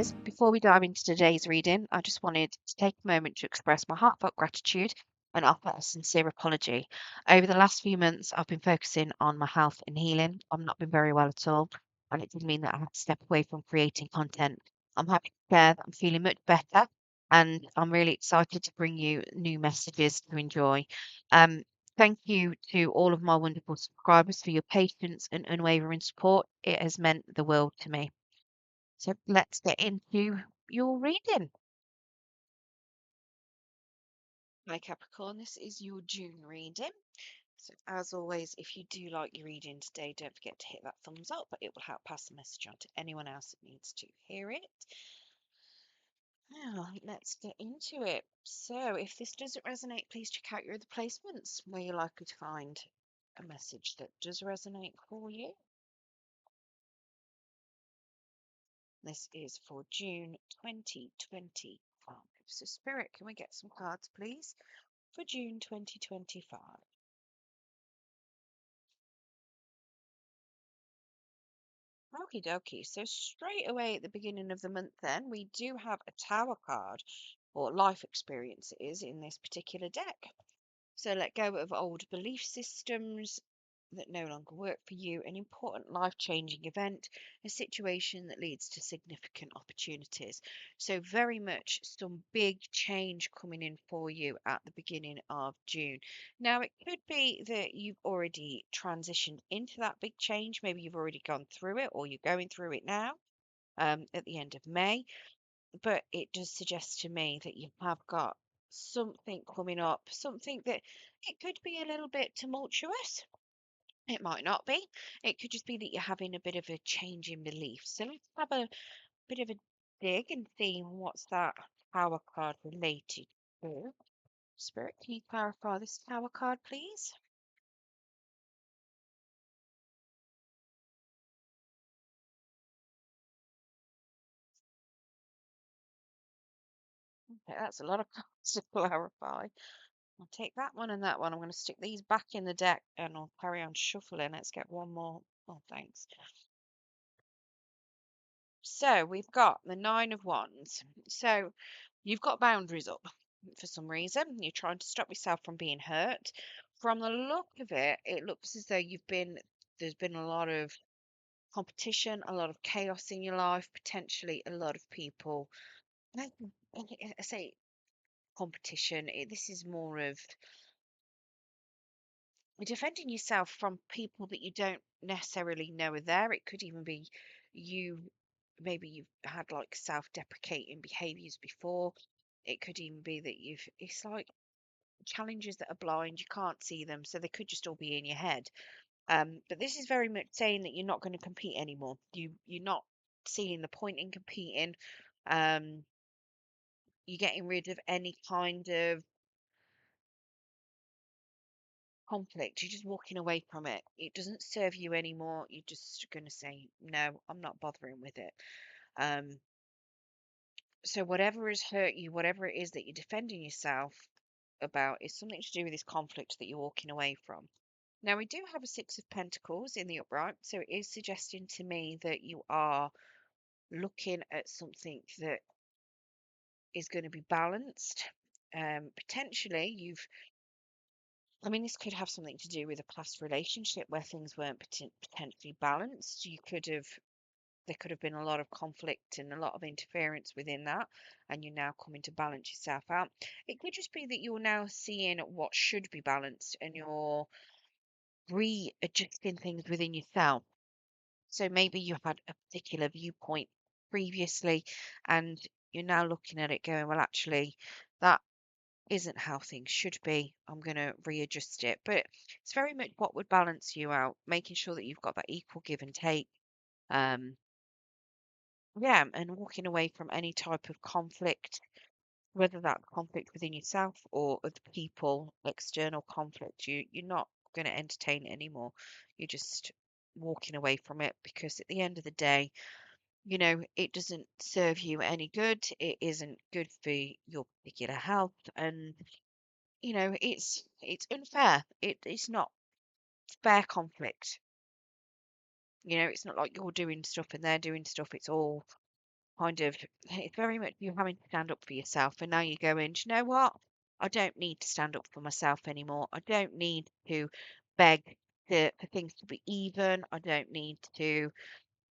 is, before we dive into today's reading, I just wanted to take a moment to express my heartfelt gratitude and offer a sincere apology. Over the last few months, I've been focusing on my health and healing. I've not been very well at all, and it did mean that I had to step away from creating content. I'm happy to share that I'm feeling much better, and I'm really excited to bring you new messages to enjoy. Um, Thank you to all of my wonderful subscribers for your patience and unwavering support. It has meant the world to me. So let's get into your reading. Hi Capricorn, this is your June reading. So as always, if you do like your reading today, don't forget to hit that thumbs up. It will help pass the message on to anyone else that needs to hear it. Now, let's get into it. So if this doesn't resonate, please check out your other placements where you're likely to find a message that does resonate for you. This is for June 2025. So Spirit, can we get some cards, please, for June 2025? Okie dokie. So straight away at the beginning of the month, then we do have a Tower card, or life experiences in this particular deck. So let go of old belief systems that no longer work for you, an important life-changing event, a situation that leads to significant opportunities. So very much some big change coming in for you at the beginning of June. Now it could be that you've already transitioned into that big change. Maybe you've already gone through it or you're going through it now at the end of May, but it does suggest to me that you have got something coming up, something that it could be a little bit tumultuous. It might not be. It could just be that you're having a bit of a change in belief. So let's have a bit of a dig and see what's that tower card related to. Spirit, can you clarify this tower card, please? Okay, that's a lot of cards to clarify. I'll take that one and that one. I'm going to stick these back in the deck and I'll carry on shuffling. Let's get one more. Oh, thanks. So we've got the Nine of Wands. So you've got boundaries up for some reason. You're trying to stop yourself from being hurt. From the look of it, it looks as though there's been a lot of competition, a lot of chaos in your life, potentially a lot of people. I I say competition. This is more of defending yourself from people that you don't necessarily know are there. It could even be you, maybe you've had like self-deprecating behaviors before. It could even be that it's like challenges that are blind, you can't see them, so they could just all be in your head. But this is very much saying that you're not going to compete anymore. You're not seeing the point in competing. Um, you're getting rid of any kind of conflict. You're just walking away from it. It doesn't serve you anymore. You're just going to say, no, I'm not bothering with it. Um, so whatever has hurt you, whatever it is that you're defending yourself about, is something to do with this conflict that you're walking away from. Now, we do have a Six of Pentacles in the upright, so it is suggesting to me that you are looking at something that is going to be balanced. Potentially, I mean, this could have something to do with a past relationship where things weren't potentially balanced. There could have been a lot of conflict and a lot of interference within that, and you're now coming to balance yourself out. It could just be that you're now seeing what should be balanced and you're readjusting things within yourself. So maybe you had a particular viewpoint previously and you're now looking at it going, well, actually, that isn't how things should be. I'm going to readjust it. But it's very much what would balance you out, making sure that you've got that equal give and take. Um, yeah, and walking away from any type of conflict, whether that conflict within yourself or other people, external conflict, you're not going to entertain it anymore. You're just walking away from it because at the end of the day, it doesn't serve you any good. It isn't good for your particular health, and it's unfair. It's not fair conflict. It's not like you're doing stuff and they're doing stuff. It's all kind of, it's very much you having to stand up for yourself. And now you're going, "Do you know what? I don't need to stand up for myself anymore. I don't need to beg for things to be even. I don't need to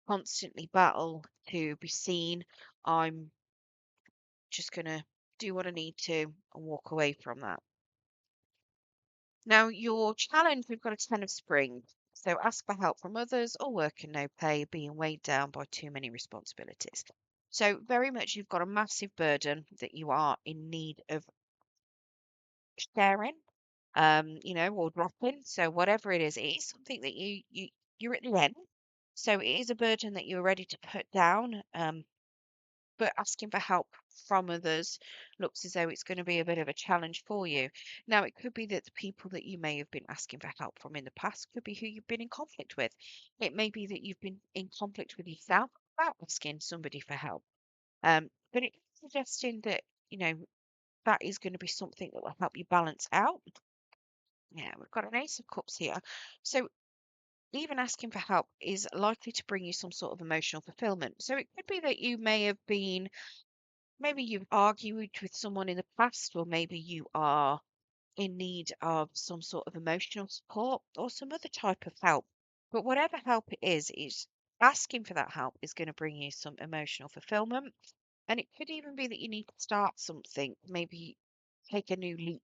constantly battle to be seen. I'm just going to do what I need to and walk away from that." Now, your challenge, we've got a 10 of spring. So ask for help from others or work and no pay, being weighed down by too many responsibilities. So very much you've got a massive burden that you are in need of sharing, or dropping. So whatever it is something that you're at the end. So it is a burden that you're ready to put down. But asking for help from others looks as though it's going to be a bit of a challenge for you. Now, it could be that the people that you may have been asking for help from in the past could be who you've been in conflict with. It may be that you've been in conflict with yourself about asking somebody for help. But it's suggesting that, you know, that is going to be something that will help you balance out. Yeah, we've got an Ace of Cups here. So even asking for help is likely to bring you some sort of emotional fulfillment. So it could be that you may have been maybe you've argued with someone in the past, or maybe you are in need of some sort of emotional support or some other type of help. But whatever help it is asking for that help is going to bring you some emotional fulfillment. And it could even be that you need to start something, maybe take a new leap.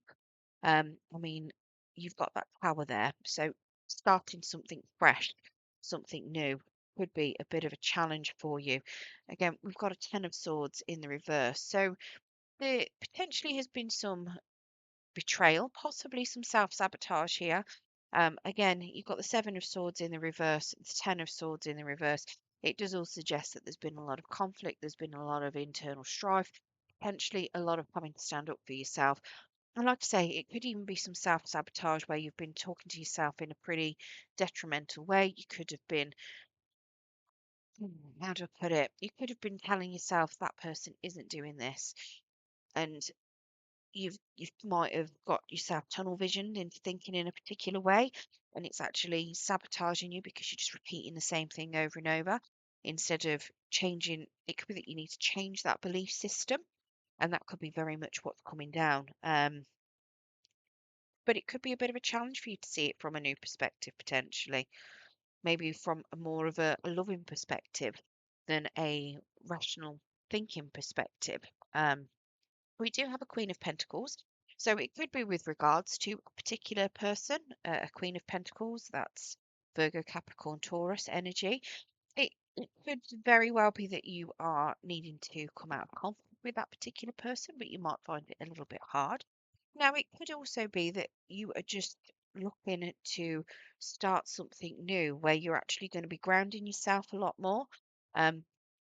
I mean, you've got that power there. So starting something fresh, something new could be a bit of a challenge for you. Again, we've got a 10 of swords in the reverse. So there potentially has been some betrayal, possibly some self-sabotage here. Again, you've got the Seven of Swords in the reverse, the Ten of Swords in the reverse. It does all suggest that there's been a lot of conflict, there's been a lot of internal strife, potentially a lot of having to stand up for yourself. And like I say, it could even be some self-sabotage where you've been talking to yourself in a pretty detrimental way. You could have been, how do I put it? You could have been telling yourself that person isn't doing this, and you might have got yourself tunnel visioned into thinking in a particular way, and it's actually sabotaging you because you're just repeating the same thing over and over instead of changing. It could be that you need to change that belief system, and that could be very much what's coming down. But it could be a bit of a challenge for you to see it from a new perspective, potentially, maybe from a more of a loving perspective than a rational thinking perspective. We do have a Queen of Pentacles. So it could be with regards to a particular person, a Queen of Pentacles, that's Virgo, Capricorn, Taurus energy. It could very well be that you are needing to come out of conflict with that particular person, but you might find it a little bit hard. Now, it could also be that you are just looking to start something new where you're actually going to be grounding yourself a lot more. Um,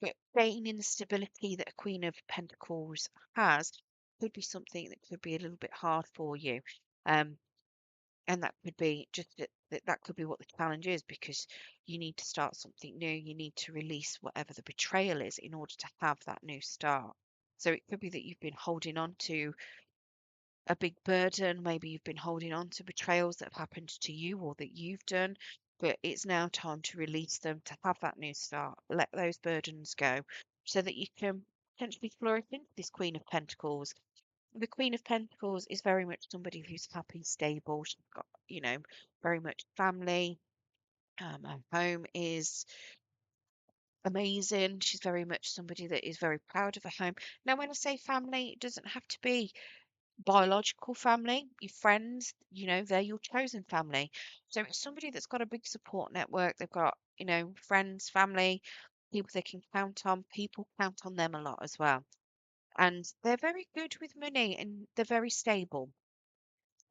but gaining the stability that a Queen of Pentacles has could be something that could be a little bit hard for you. Um, and that could be just that could be what the challenge is, because you need to start something new. You need to release whatever the betrayal is in order to have that new start. So it could be that you've been holding on to a big burden. Maybe you've been holding on to betrayals that have happened to you or that you've done, but it's now time to release them, to have that new start. Let those burdens go so that you can potentially flourish into this Queen of Pentacles. The Queen of Pentacles is very much somebody who's happy, stable. She's got, very much family. Her home is amazing. She's very much somebody that is very proud of her home. Now, when I say family, it doesn't have to be biological family, your friends, they're your chosen family. So it's somebody that's got a big support network. They've got, friends, family, people they can count on. People count on them a lot as well. And they're very good with money and they're very stable.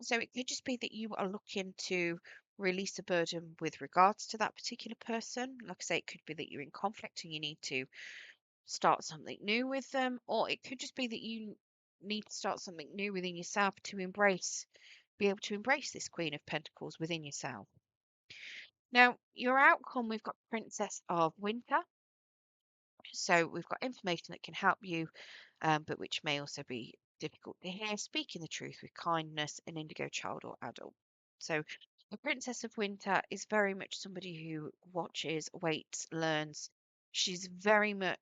So it could just be that you are looking to release a burden with regards to that particular person. Like I say, it could be that you're in conflict and you need to start something new with them, or it could just be that you need to start something new within yourself to be able to embrace this Queen of Pentacles within yourself. Now, your outcome, we've got Princess of Winter. So we've got information that can help you, but which may also be difficult to hear. Speaking the truth with kindness, an indigo child or adult. So the Princess of Winter is very much somebody who watches, waits, learns. She's very much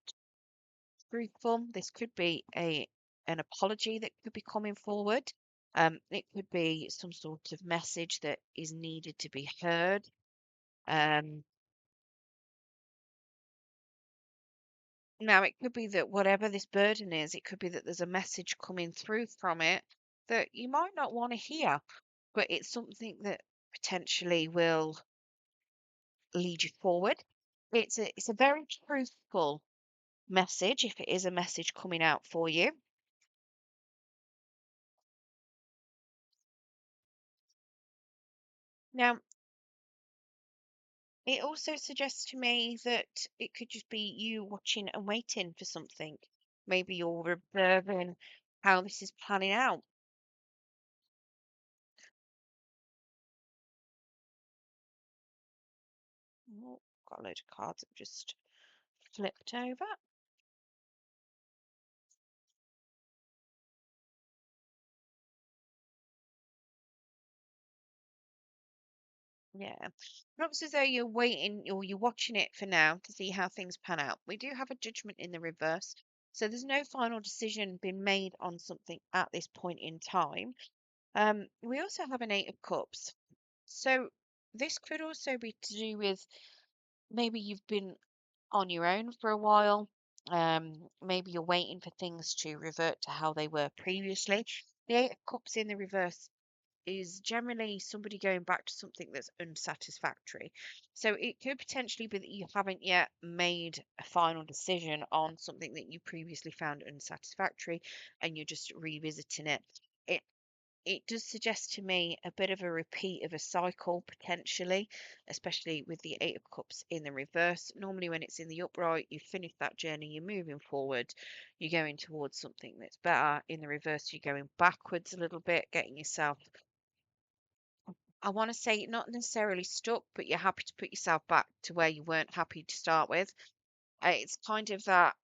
truthful. This could be an apology that could be coming forward. It could be some sort of message that is needed to be heard. Um, Now, it could be that whatever this burden is, it could be that there's a message coming through from it that you might not want to hear, but it's something that potentially will lead you forward. It's a very truthful message if it is a message coming out for you. Now, it also suggests to me that it could just be you watching and waiting for something. Maybe you're observing how this is planning out. Oh, got a load of cards that just flipped over. Yeah. It looks as though you're waiting or you're watching it for now to see how things pan out. We do have a judgment in the reverse. So there's no final decision been made on something at this point in time. We also have an Eight of Cups. So this could also be to do with maybe you've been on your own for a while. Maybe you're waiting for things to revert to how they were previously. The Eight of Cups in the reverse is generally somebody going back to something that's unsatisfactory. So it could potentially be that you haven't yet made a final decision on something that you previously found unsatisfactory and you're just revisiting it. It it does suggest to me a bit of a repeat of a cycle potentially, especially with the Eight of Cups in the reverse. Normally, when it's in the upright, you finish that journey, you're moving forward, you're going towards something that's better. In the reverse, you're going backwards a little bit, getting yourself, I want to say, not necessarily stuck, but you're happy to put yourself back to where you weren't happy to start with. It's kind of that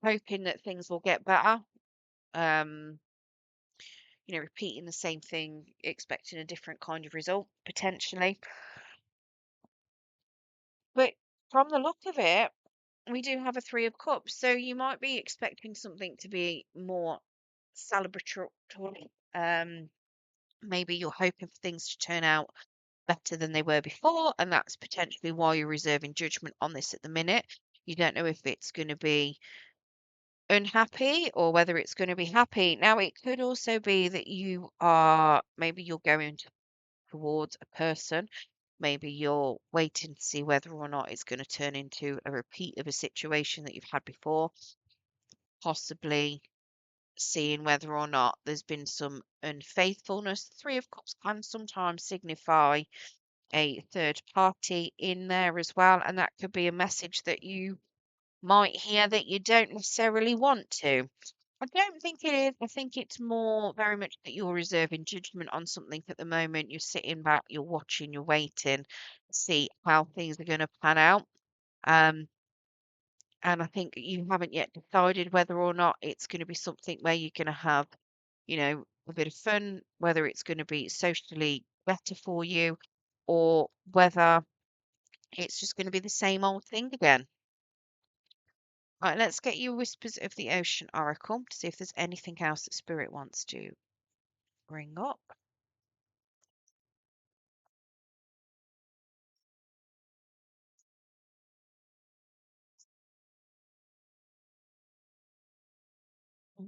hoping that things will get better. Um, repeating the same thing, expecting a different kind of result potentially. But from the look of it, we do have a Three of Cups, so you might be expecting something to be more celebratory. Um, Maybe you're hoping for things to turn out better than they were before, and that's potentially why you're reserving judgment on this at the minute. You don't know if it's going to be unhappy or whether it's going to be happy. Now, it could also be that maybe you're going towards a person. Maybe you're waiting to see whether or not it's going to turn into a repeat of a situation that you've had before, possibly seeing whether or not there's been some unfaithfulness. Three of Cups can sometimes signify a third party in there as well, and that could be a message that you might hear that you don't necessarily want to. I don't think it is. I think it's more very much that you're reserving judgment on something at the moment. You're sitting back, you're watching, you're waiting to see how things are going to pan out. Um, and I think you haven't yet decided whether or not it's going to be something where you're going to have, a bit of fun, whether it's going to be socially better for you, or whether it's just going to be the same old thing again. Right, let's get you Whispers of the Ocean Oracle to see if there's anything else that Spirit wants to bring up.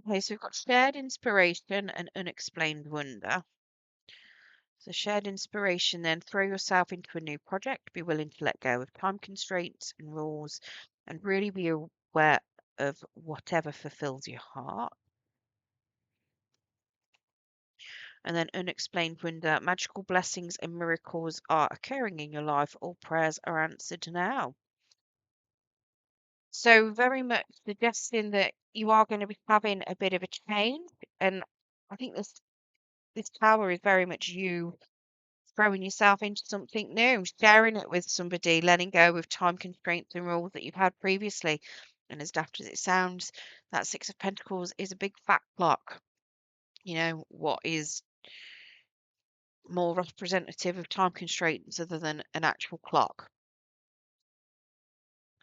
Okay, so we've got shared inspiration and unexplained wonder. So, shared inspiration, then throw yourself into a new project, be willing to let go of time constraints and rules, and really be aware of whatever fulfills your heart. And then unexplained wonder, magical blessings and miracles are occurring in your life. All prayers are answered now. So very much suggesting that you are going to be having a bit of a change. And I think this tower is very much you throwing yourself into something new, sharing it with somebody, letting go of time constraints and rules that you've had previously. And as daft as it sounds, that Six of Pentacles is a big fat clock. What is more representative of time constraints other than an actual clock?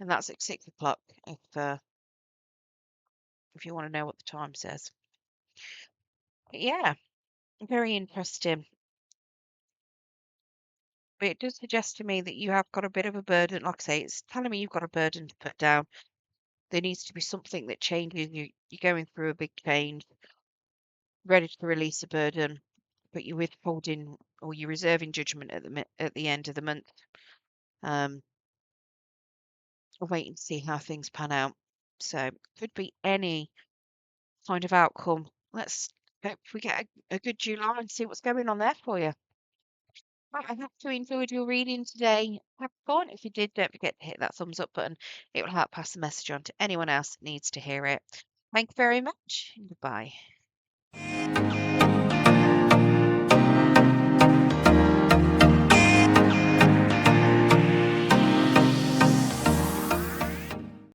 And that's at 6 o'clock. If if you want to know what the time says. But yeah, very interesting. But it does suggest to me that you have got a bit of a burden. Like I say, it's telling me you've got a burden to put down. There needs to be something that changes you. You're going through a big change, ready to release a burden, but you're withholding or you're reserving judgment at the end of the month. Um, waiting to see how things pan out. So could be any kind of outcome. Let's hope we get a good July and see what's going on there for you. Right, I hope you enjoyed your reading today, Capricorn. If you did, don't forget to hit that thumbs up button. It will help pass the message on to anyone else that needs to hear it. Thank you very much. Goodbye.